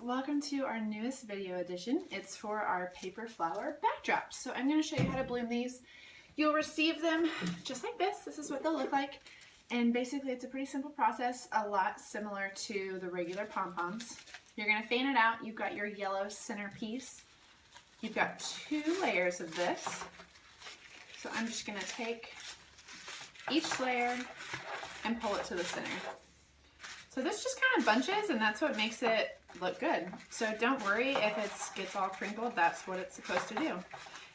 welcome to our newest video edition. It's for our paper flower backdrops. So I'm going to show you how to bloom these. You'll receive them just like this. This is what they'll look like. And basically it's a pretty simple process, a lot similar to the regular pom-poms. You're going to fan it out. You've got your yellow centerpiece. You've got 2 layers of this. So I'm just going to take each layer and pull it to the center. So this just kind of bunches, and that's what makes it look good. So don't worry if it gets all crinkled, that's what it's supposed to do.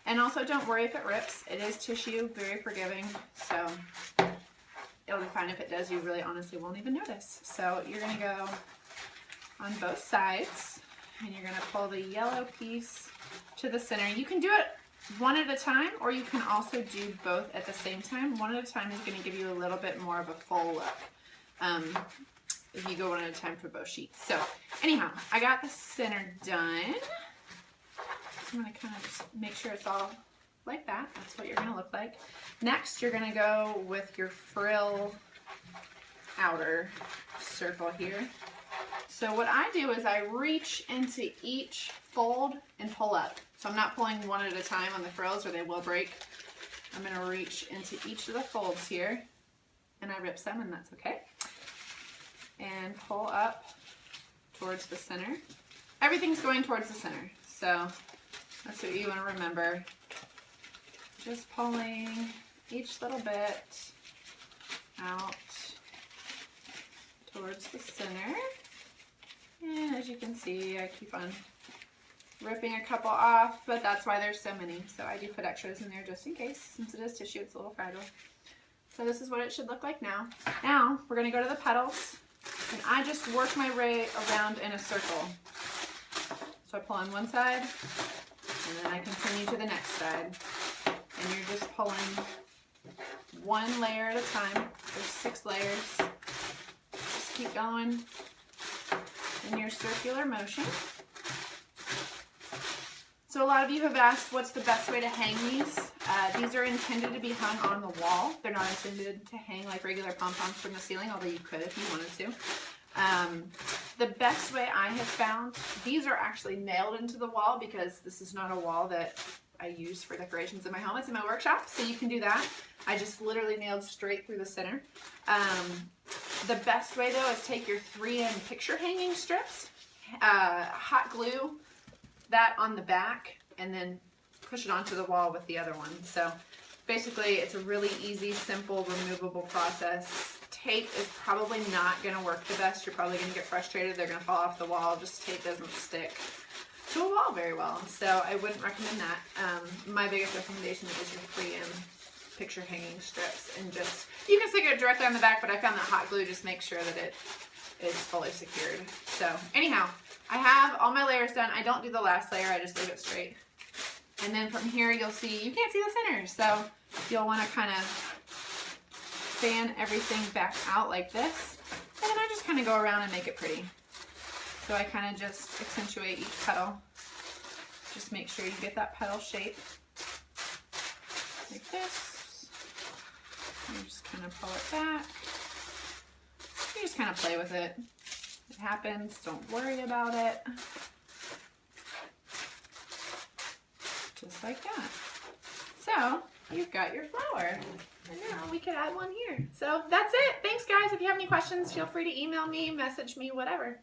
And also don't worry if it rips. It is tissue, very forgiving, so it'll be fine. If it does, you really honestly won't even notice. So you're gonna go on both sides, and you're gonna pull the yellow piece to the center. You can do it one at a time, or you can also do both at the same time. One at a time is gonna give you a little bit more of a full look. If you go one at a time for both sheets. So anyhow, I got the center done. So I'm gonna kind of just make sure it's all like that. That's what you're gonna look like. Next, you're gonna go with your frill outer circle here. So what I do is I reach into each fold and pull up. So I'm not pulling one at a time on the frills or they will break. I'm gonna reach into each of the folds here and I rip some, and that's okay. And pull up towards the center. Everything's going towards the center, so that's what you want to remember. Just pulling each little bit out towards the center. And as you can see, I keep on ripping a couple off, but that's why there's so many. So I do put extras in there just in case, since it is tissue, it's a little fragile. So this is what it should look like now. Now we're going to go to the petals. And I just work my way around in a circle. So I pull on one side, and then I continue to the next side. And you're just pulling one layer at a time. There's 6 layers. Just keep going in your circular motion. So a lot of you have asked what's the best way to hang these. These are intended to be hung on the wall. They're not intended to hang like regular pom-poms from the ceiling, although you could if you wanted to. The best way I have found, these are actually nailed into the wall because this is not a wall that I use for decorations in my home. It's in my workshop, so you can do that. I just literally nailed straight through the center. The best way though is take your 3M picture hanging strips, hot glue that on the back, and then push it onto the wall with the other one. So basically it's a really easy, simple, removable process. Tape is probably not going to work the best. You're probably going to get frustrated. They're going to fall off the wall. Just tape doesn't stick to a wall very well. So I wouldn't recommend that. My biggest recommendation is your 3M picture hanging strips. And just, you can stick it directly on the back, but I found that hot glue just makes sure that it is fully secured. So anyhow, I have all my layers done. I don't do the last layer. I just leave it straight. And then from here, you'll see, you can't see the center. So you'll want to kind of fan everything back out like this. And then I just kind of go around and make it pretty. So I kind of just accentuate each petal. Just make sure you get that petal shape like this. You just kind of pull it back. You just kind of play with it. It happens, don't worry about it. Just like that. So you've got your flower. And now we could add one here. So that's it. Thanks guys. If you have any questions, feel free to email me, message me, whatever.